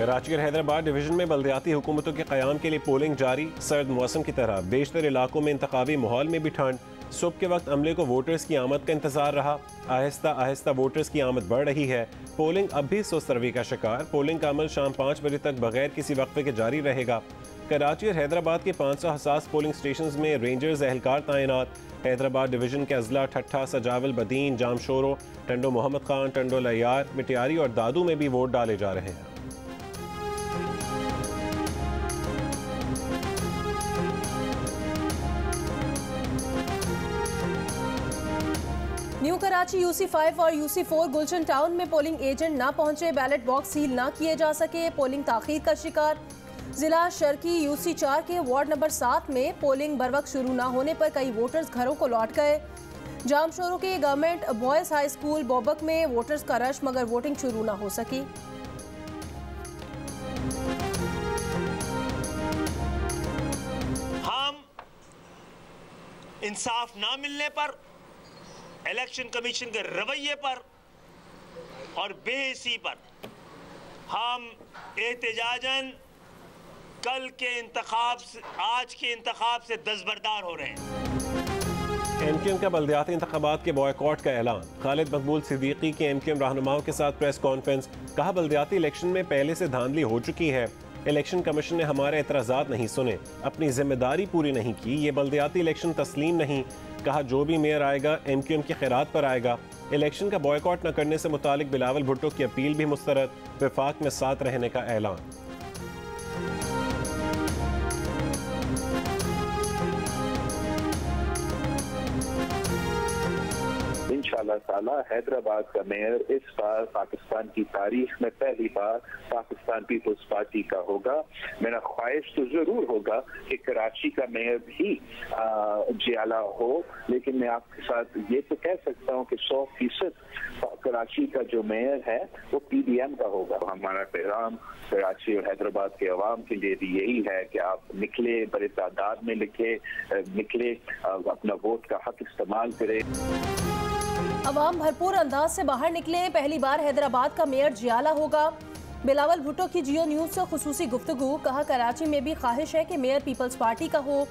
कराची और हैदराबाद डिवीजन में बल्दियाती हुकूमतों के क़याम के लिए पोलिंग जारी। सर्द मौसम की तरह बेशतर इलाकों में इंतखाबी माहौल में भी ठंड। सुबह के वक्त अमले को वोटर्स की आमद का इंतजार रहा। आहिस्ता आहिस्ता वोटर्स की आमद बढ़ रही है। पोलिंग अब भी सुस्त रवि का शिकार। पोलिंग का अमल शाम 5 बजे तक बगैर किसी वक्फे के जारी रहेगा। कराची और हैदराबाद के 500 हसास पोलिंग स्टेशन में रेंजर्स एहलकार तैनात। हैदराबाद डिवीजन के अजला ठट्ठा, सजावल, बदीन, जामशोरो, टंडो मोहम्मद खान, टंडो लैयार, मिटियारी और दादू में भी वोट डाले जा रहे हैं। न्यू कराची UC5 और UC4 गुलशन टाउन में पोलिंग एजेंट ना पहुंचे, बैलेट बॉक्स सील ना किए जा सके, पोलिंग ताखीर का शिकार। जिला शर्की UC4 के वार्ड नंबर 7 में पोलिंग बरवक्त शुरू ना होने पर कई वोटर्स घरों को लौट गए। जामशोरों के गवर्नमेंट बॉयज हाई स्कूल बोबक में वोटर्स का रश, मगर वोटिंग शुरू ना हो सकी। हम इंसाफ ना मिलने पर, इलेक्शन कमीशन के रवैये पर और बेहिसी पर हम एहतजाजन कल के इंतखाब से, आज के इंतखाब से दस्तबरदार हो रहे हैं। MQM का बल्दियाती इंतखाबात के बॉयकॉट का ऐलान। खालिद मकबूल सिद्दीकी की MQM रहनुमाओं के साथ प्रेस कॉन्फ्रेंस। कहा, बल्दियाती इलेक्शन में पहले से धांधली हो चुकी है। इलेक्शन कमीशन ने हमारे एतराज़ात नहीं सुने, अपनी जिम्मेदारी पूरी नहीं की। ये बल्दियाती इलेक्शन तस्लीम नहीं। कहा, जो भी मेयर आएगा MQM की खैरात पर आएगा। इलेक्शन का बॉयकॉट न करने से मुतालिक बिलावल भुट्टो की अपील भी मुस्तरद। वफाक में साथ रहने का ऐलान। इंशाअल्लाह ताला हैदराबाद का मेयर इस बार पाकिस्तान की तारीख में पहली बार पाकिस्तान पीपल्स पार्टी का होगा। मेरा ख्वाहिश तो जरूर होगा कि कराची का मेयर भी जियाला हो, लेकिन मैं आपके साथ ये तो कह सकता हूँ कि 100% कराची का जो मेयर है वो PDM का होगा। हमारा पैगाम कराची और हैदराबाद के अवाम के लिए भी यही है कि आप निकले, बड़े तादाद में निकले, अपना वोट का हक इस्तेमाल करें। अवाम भरपूर अंदाज से बाहर निकले। पहली बार हैदराबाद का मेयर जियाला होगा। बिलावल भुट्टो की जियो न्यूज से खुसूसी गुफ्तगू। कहा, कराची में भी ख्वाहिश है कि मेयर पीपल्स पार्टी का हो,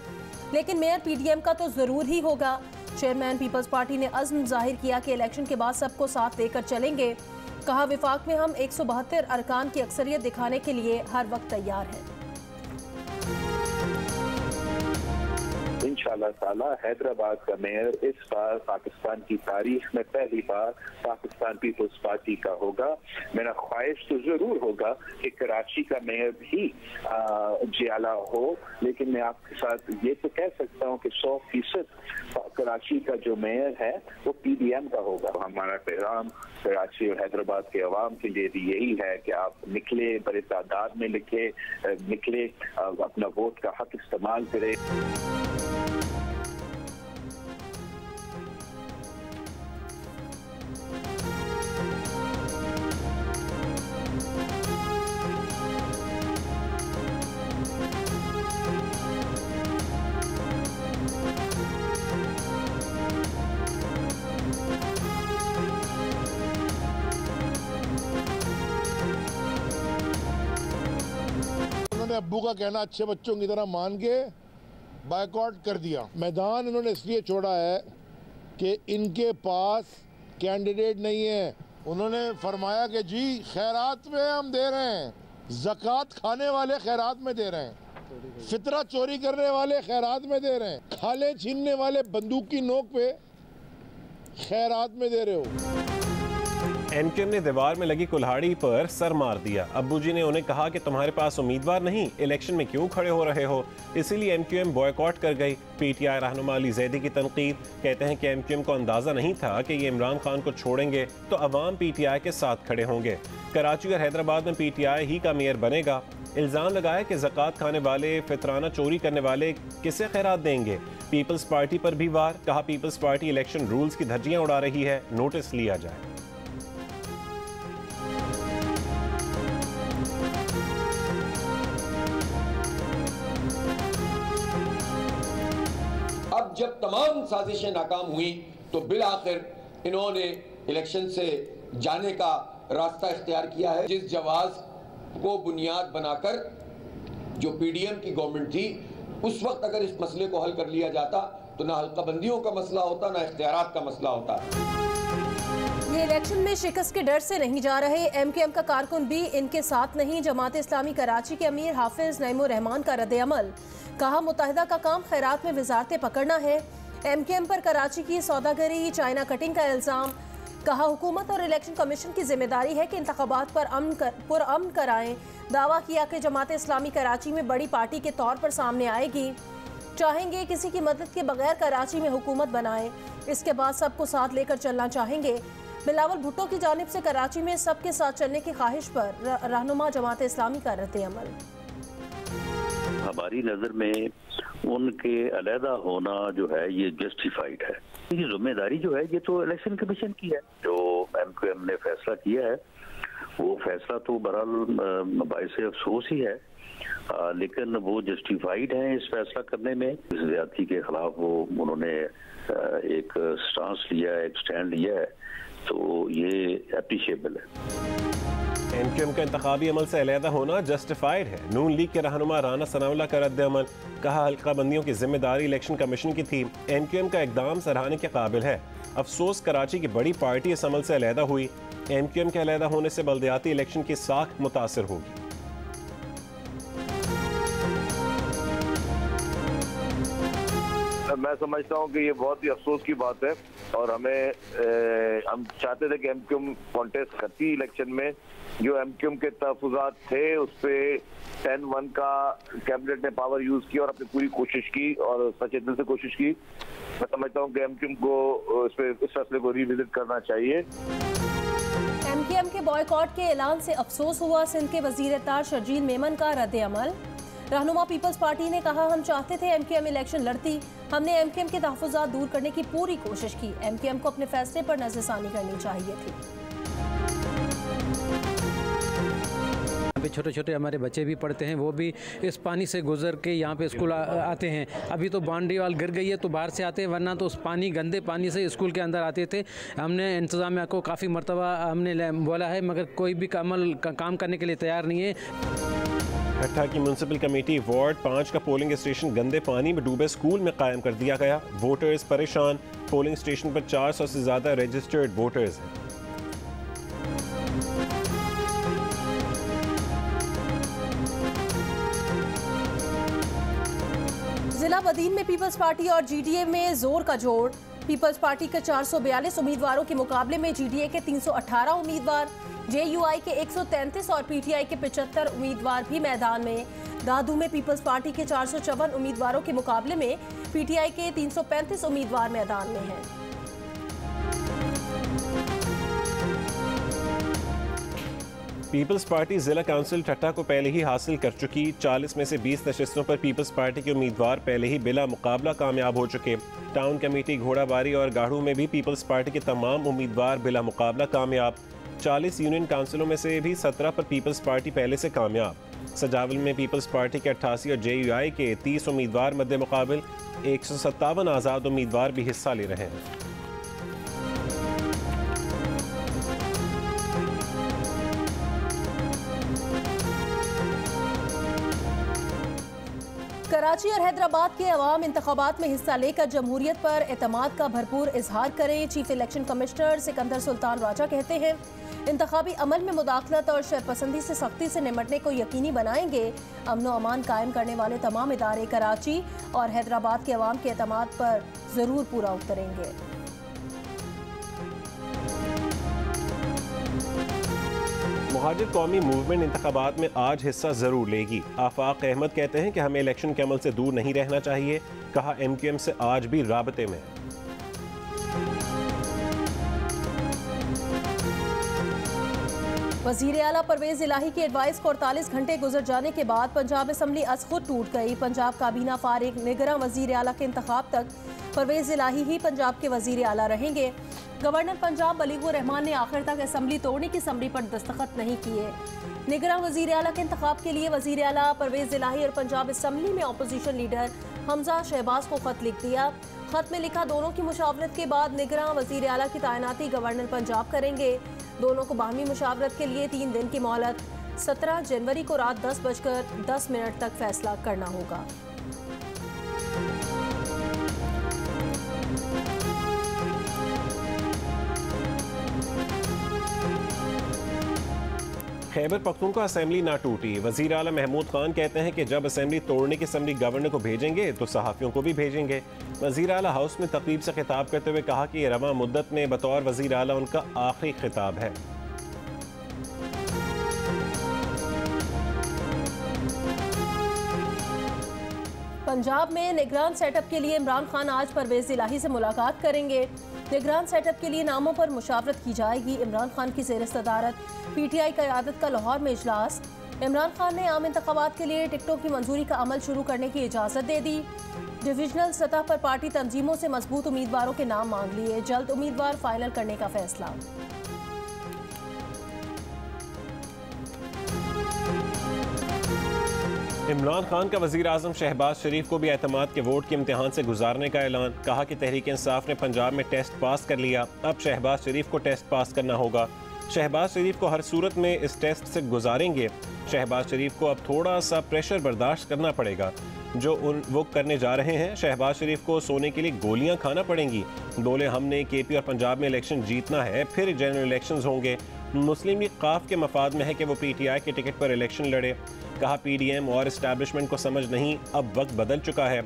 लेकिन मेयर PDM का तो जरूर ही होगा। चेयरमैन पीपल्स पार्टी ने अज़्म जाहिर किया कि इलेक्शन के बाद सबको साथ लेकर चलेंगे। कहा, विफाक में हम 172 अरकान की अक्सरियत दिखाने के लिए हर वक्त तैयार हैं। इंशाअल्लाह ताला हैदराबाद का मेयर इस बार पाकिस्तान की तारीख में पहली बार पाकिस्तान पीपल्स पार्टी का होगा। मेरा ख्वाहिश तो जरूर होगा कि कराची का मेयर भी जियाला हो, लेकिन मैं आपके साथ ये तो कह सकता हूँ कि 100% कराची का जो मेयर है वो PDM का होगा। हमारा पैगाम कराची और हैदराबाद के अवाम के लिए भी यही है कि आप निकले, बड़े तादाद में निकले, अपना वोट का हक इस्तेमाल करें। अब्बू का कहना अच्छे बच्चों की तरह मान के बायकॉट कर दिया। मैदान इन्होंने इसलिए छोड़ा है कि इनके पास कैंडिडेट नहीं है। उन्होंने फरमाया कि जी खैरात में हम दे रहे हैं, ज़कात खाने वाले खैरात में दे रहे हैं, फितरा चोरी करने वाले खैरात में दे रहे हैं, खाले छीनने वाले बंदूक की नोक पे खैरात में दे रहे हो। MQM ने दीवार में लगी कुल्हाड़ी पर सर मार दिया। अब्बू जी ने उन्हें कहा कि तुम्हारे पास उम्मीदवार नहीं, इलेक्शन में क्यों खड़े हो रहे हो, इसीलिए MQM बॉयकॉट कर गई। PTI रहनुमा अली जैदी की तनकीद। कहते हैं कि MQM को अंदाजा नहीं था कि ये इमरान खान को छोड़ेंगे तो अवाम PTI के साथ खड़े होंगे। कराची और हैदराबाद में PTI ही का मेयर बनेगा। इल्ज़ाम लगाया कि ज़कात खाने वाले, फितराना चोरी करने वाले किसे खैरात देंगे। पीपल्स पार्टी पर भी वार। कहा, पीपल्स पार्टी इलेक्शन रूल्स की धज्जियां उड़ा रही है, नोटिस लिया जाए। अब जब तमाम साजिशें नाकाम हुई तो बिल आखिर इन्होंने इलेक्शन से जाने का रास्ता इख्तियार किया है। जिस जवाब को बुनियाद बनाकर जो पीडीएम की गवर्नमेंट थी उस वक्त अगर इस मसले को हल कर लिया जाता तो ना हल्काबंदियों का मसला होता ना इख्तियारात का मसला होता। ये इलेक्शन में शिकस्त के डर से नहीं जा रहे। एमकेएम का कारकुन भी इनके साथ नहीं। जमात इस्लामी कराची के अमीर हाफिज नईमुर रहमान का रद्द-ए-अमल। कहा मुत्तहिदा का काम खैरात में वजारतें पकड़ना है। एमकेएम पर कराची की सौदागरी चाइना कटिंग का इल्ज़ाम। कहा हुकूमत और इलेक्शन कमीशन की जिम्मेदारी है कि इंतखाबात पर पुरअमन कराएं। दावा किया कि जमात इस्लामी कराची में बड़ी पार्टी के तौर पर सामने आएगी। चाहेंगे किसी की मदद के बगैर कराची में हुकूमत बनाएं। इसके बाद सबको साथ लेकर चलना चाहेंगे। बिलावल भुट्टो की जानिब से कराची में सबके साथ चलने की ख्वाहिश पर रहनुमा जमात इस्लामी का रद्द-ए-अमल। हमारी नज़र में उनके अलहदा होना जो है ये जस्टिफाइड है। ये जिम्मेदारी जो है ये तो इलेक्शन कमीशन की है। जो एमक्यूएम ने फैसला किया है वो फैसला तो बहरहाल बाइसे अफसोस ही है, लेकिन वो जस्टिफाइड है इस फैसला करने में। इस ज्यादती के खिलाफ वो उन्होंने एक स्टांस लिया है, एक स्टैंड लिया है, तो ये अप्रिशिएबल है। एमक्यूएम का इंतखाबी अमल से अलहदा होना जस्टिफाइड है। नून लीग के रहनुमा राना सनाउल्लाह का रद्द-ए-अमल। कहा हल्का बंदियों की जिम्मेदारी इलेक्शन कमीशन की थी। एमक्यूएम का इकदाम सराहने के काबिल है। अफसोस कराची की बड़ी पार्टी इस अमल से अलहदा हुई। एमक्यूएम के अलहदा होने से बल्दियाती इलेक्शन की साख मुतासिर होगी। मैं समझता हूँ कि ये बहुत ही अफसोस की बात है और हम चाहते थे कि एमक्यूएम कॉन्टेस्ट करती इलेक्शन में। जो एमक्यूएम के तहफुजात थे उस पर 10-1 का कैबिनेट ने पावर यूज किया और अपनी पूरी कोशिश की और सच्चे दिल से कोशिश की। मैं समझता हूँ कि एमक्यूएम को इस फैसले को रिविजिट करना चाहिए। एमक्यूएम के बॉयकॉट के ऐलान से अफसोस हुआ। सिंध के वजीर इत्तार शर्जील मेमन का रद्द-ए-अमल। रहनुमा पीपल्स पार्टी ने कहा हम चाहते थे एमक्यूएम इलेक्शन लड़ती। हमने एमक्यूएम के तहफुजात दूर करने की पूरी कोशिश की। एमक्यूएम को अपने फैसले पर नजरसानी करनी चाहिए थी। यहाँ पे छोटे छोटे हमारे बच्चे भी पढ़ते हैं, वो भी इस पानी से गुजर के यहाँ पे स्कूल आते हैं। अभी तो बाउंड्री वाल गिर गई है तो बाहर से आते हैं, वरना तो उस पानी गंदे पानी से स्कूल के अंदर आते थे। हमने इंतजामिया को काफ़ी मरतबा हमने बोला है मगर कोई भी काम करने के लिए तैयार नहीं है। ठट्ठा की म्यूनसिपल कमेटी वार्ड 5 का पोलिंग स्टेशन गंदे पानी में डूबे स्कूल में कायम कर दिया गया। वोटर्स परेशान। पोलिंग स्टेशन पर 400 से ज्यादा रजिस्टर्ड वोटर्स हैं। जिला बदीन में पीपल्स पार्टी और जीडीए में जोर का जोड़। पीपल्स पार्टी के 442 उम्मीदवारों के मुकाबले में जीडीए के 318 उम्मीदवार, जेयूआई के 133 और पीटीआई के 75 उम्मीदवार भी मैदान में। दादू में पीपल्स पार्टी के 454 उम्मीदवारों के मुकाबले में पीटीआई के 335 उम्मीदवार मैदान में हैं। पीपल्स पार्टी जिला काउंसिल ठट्टा को पहले ही हासिल कर चुकी। 40 में से 20 नशिस्तों पर पीपल्स पार्टी के उम्मीदवार पहले ही बिला मुकाबला कामयाब हो चुके। टाउन कमेटी घोड़ाबारी और गाड़ू में भी पीपल्स पार्टी के तमाम उम्मीदवार बिला मुकाबला कामयाब। 40 यूनियन काउंसिलों में से भी 17 पर पीपल्स पार्टी पहले से कामयाब। सजावल में पीपल्स पार्टी के 88 और जेयूआई के 30 उम्मीदवार मद्दे मुकाबिल 157 आज़ाद उम्मीदवार भी हिस्सा ले रहे हैं। कराची और हैदराबाद के अवाम इंतखाबात में हिस्सा लेकर जमहूरियत पर एतमाद का भरपूर इजहार करें। Chief election commissioner Sikandar Sultan Raja कहते हैं इंतखाबी अमल में मुदाखलत और शरपसंदी से सख्ती से निमटने को यकीनी बनाएंगे। अमन व अमान कायम करने वाले तमाम इदारे कराची और हैदराबाद के अवाम के एतमाद पर जरूर पूरा उतरेंगे। मुहाजिर कौमी मूवमेंट इंतखाबात में आज हिस्सा जरूर लेगी। आफाक अहमद कहते हैं कि हमें इलेक्शन के अमल से दूर नहीं रहना चाहिए। कहा एमक्यूएम से आज भी राबते में। वजीर आला परवेज इलाही की एडवाइस को 48 घंटे गुजर जाने के बाद पंजाब असम्बली अज खुद टूट गई। पंजाब काबीना फारिग निगरां वजीर आला के इंतखाब तक परवेज इलाही ही पंजाब के वजीर आला रहेंगे। गवर्नर पंजाब मलीकुर रहमान ने आखिर तक असम्बली तोड़ने की समरी पर दस्तखत नहीं किए। निगरां वजीर आला के इंतखाब के लिए वजीर आला परवेज इलाही और पंजाब असम्बली में अपोजिशन लीडर हमजा शहबाज को खत लिख दिया। खत में लिखा दोनों की मुशावरत के बाद निगरां वजीर आला की तैनाती गवर्नर पंजाब करेंगे। दोनों को बाहमी मुशावरत के लिए 3 दिन की मोहलत। 17 जनवरी को रात 10:10 तक फैसला करना होगा। खैबर पख्तूनख्वा असेंबली ना टूटी। वजीर आला महमूद खान कहते हैं कि जब असेंबली तोड़ने की असेंबली गवर्नर को भेजेंगे तो सहाफ़ियों को भी भेजेंगे। वजीर आला हाउस में तकरीब से खिताब करते हुए कहा कि ये रवा मुद्दत में बतौर वजीर आला उनका आखिरी खिताब है। पंजाब में निगरान सेटअप के लिए इमरान खान आज परवेज इलाही से मुलाकात करेंगे। निगरान सेटअप के लिए नामों पर मुशावरत की जाएगी। इमरान खान की ज़ेर सदारत PTI क़यादत का लाहौर में इजलास। इमरान खान ने आम इंतखाबात के लिए टिकटों की मंजूरी का अमल शुरू करने की इजाज़त दे दी। डिविजनल सतह पर पार्टी तंजीमों से मजबूत उम्मीदवारों के नाम मांग लिए। जल्द उम्मीदवार फाइनल करने का फैसला। इमरान खान का वजीर आजम शहबाज शरीफ को भी एतमाद के वोट के इम्तिहान से गुजारने का ऐलान। कहा कि तहरीक इंसाफ ने पंजाब में टेस्ट पास कर लिया, अब शहबाज शरीफ को टेस्ट पास करना होगा। शहबाज शरीफ को हर सूरत में इस टेस्ट से गुजारेंगे। शहबाज शरीफ को अब थोड़ा सा प्रेशर बर्दाश्त करना पड़ेगा जो वो करने जा रहे हैं। शहबाज शरीफ को सोने के लिए गोलियां खाना पड़ेंगी। बोले हमने KP और पंजाब में इलेक्शन जीतना है, फिर जनरल इलेक्शंस होंगे। मुस्लिम लीग काफ के मफाद में है कि वो PTI के टिकट पर इलेक्शन लड़े। कहा PDM और इस्टेब्लिशमेंट को समझ नहीं, अब वक्त बदल चुका है।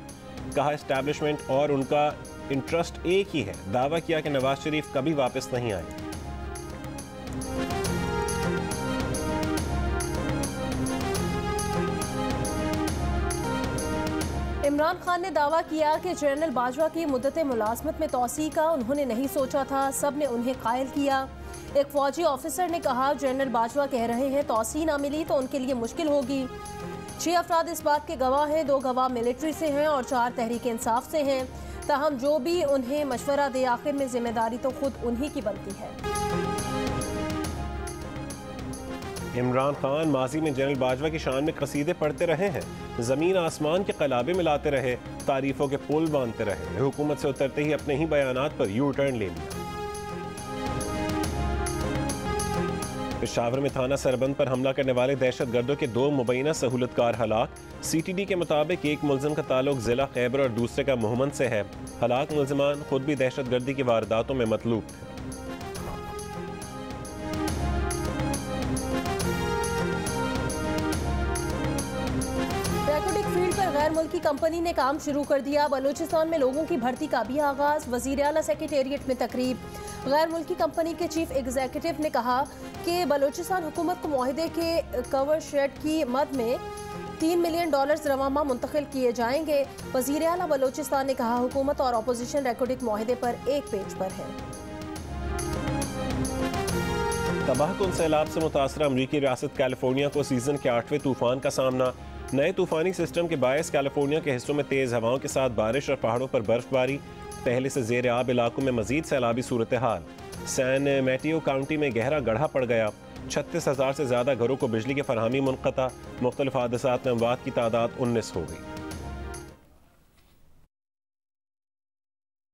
कहा इस्टेब्लिशमेंट और उनका इंटरेस्ट एक ही है। दावा किया कि नवाज शरीफ कभी वापस नहीं आए। इमरान खान ने दावा किया कि जनरल बाजवा की मुद्दत मुलाजमत में तोसी का उन्होंने नहीं सोचा था, सब ने उन्हें कायल किया। एक फौजी ऑफिसर ने कहा जनरल बाजवा कह रहे हैं तोसी ना मिली तो उनके लिए मुश्किल होगी। 6 अफराद इस बात के गवाह हैं, 2 गवाह मिलिट्री से हैं और 4 तहरीक इंसाफ से हैं। ताहम जो भी उन्हें मशवरा दे आखिर में जिम्मेदारी तो खुद उन्हीं की बनती है। इमरान खान माजी में जनरल बाजवा की शान में कसीदे पढ़ते रहे हैं, ज़मीन आसमान के कलाबे मिलाते रहे, तारीफों के पुल बांधते रहे। हुकूमत से उतरते ही अपने ही बयानात पर यू टर्न ले लिया। पेशावर में थाना सरबंद पर हमला करने वाले दहशतगर्दों के 2 मुबैना सहूलतकार हलाक। CTD के मुताबिक एक मुलजिम का ताल्लुक जिला खैबर और दूसरे का मोहम्मद से है। हलाक मुलजिमान खुद भी दहशतगर्दी की वारदातों में मतलूब थे। रैकोटिक फील्ड पर गैर मुल्की कंपनी ने काम शुरू कर दिया। बलूचिस्तान में लोगों की भर्ती का भी आगाज। वजीर आला सेक्रेटेरिएट में तकरीब। गैर मुल्की कंपनी के चीफ एग्जीक्यूटिव ने कहा कि बलूचिस्तान हुकूमत को मुआहदे के कवर शेड की मद में $3 मिलियन रवामा मुंतकिल किए जाएंगे। वजीर आला बलूचिस्तान ने कहा हुकूमत और अपोजिशन रैकोटिक मुआहदे पर एक पेज पर है। तबाहकुन सैलाब से मुतासर अमरीकी रियासत कैलिफोर्निया को सीजन के 8वें तूफान का सामना। नए तूफानी सिस्टम के बायस कैलिफोर्निया के हिस्सों में तेज हवाओं के साथ बारिश और पहाड़ों पर बर्फबारी। पहले से जेर आब इलाकों में मजीद सैलाबी सूरत हाल। सैन मैटियो काउंटी में गहरा गड्ढा पड़ गया। 36,000 से ज़्यादा घरों को बिजली की फरहमी मुनक़ता। मुख्तलिफ हादसात में अमवात की तादाद 19 हो गई।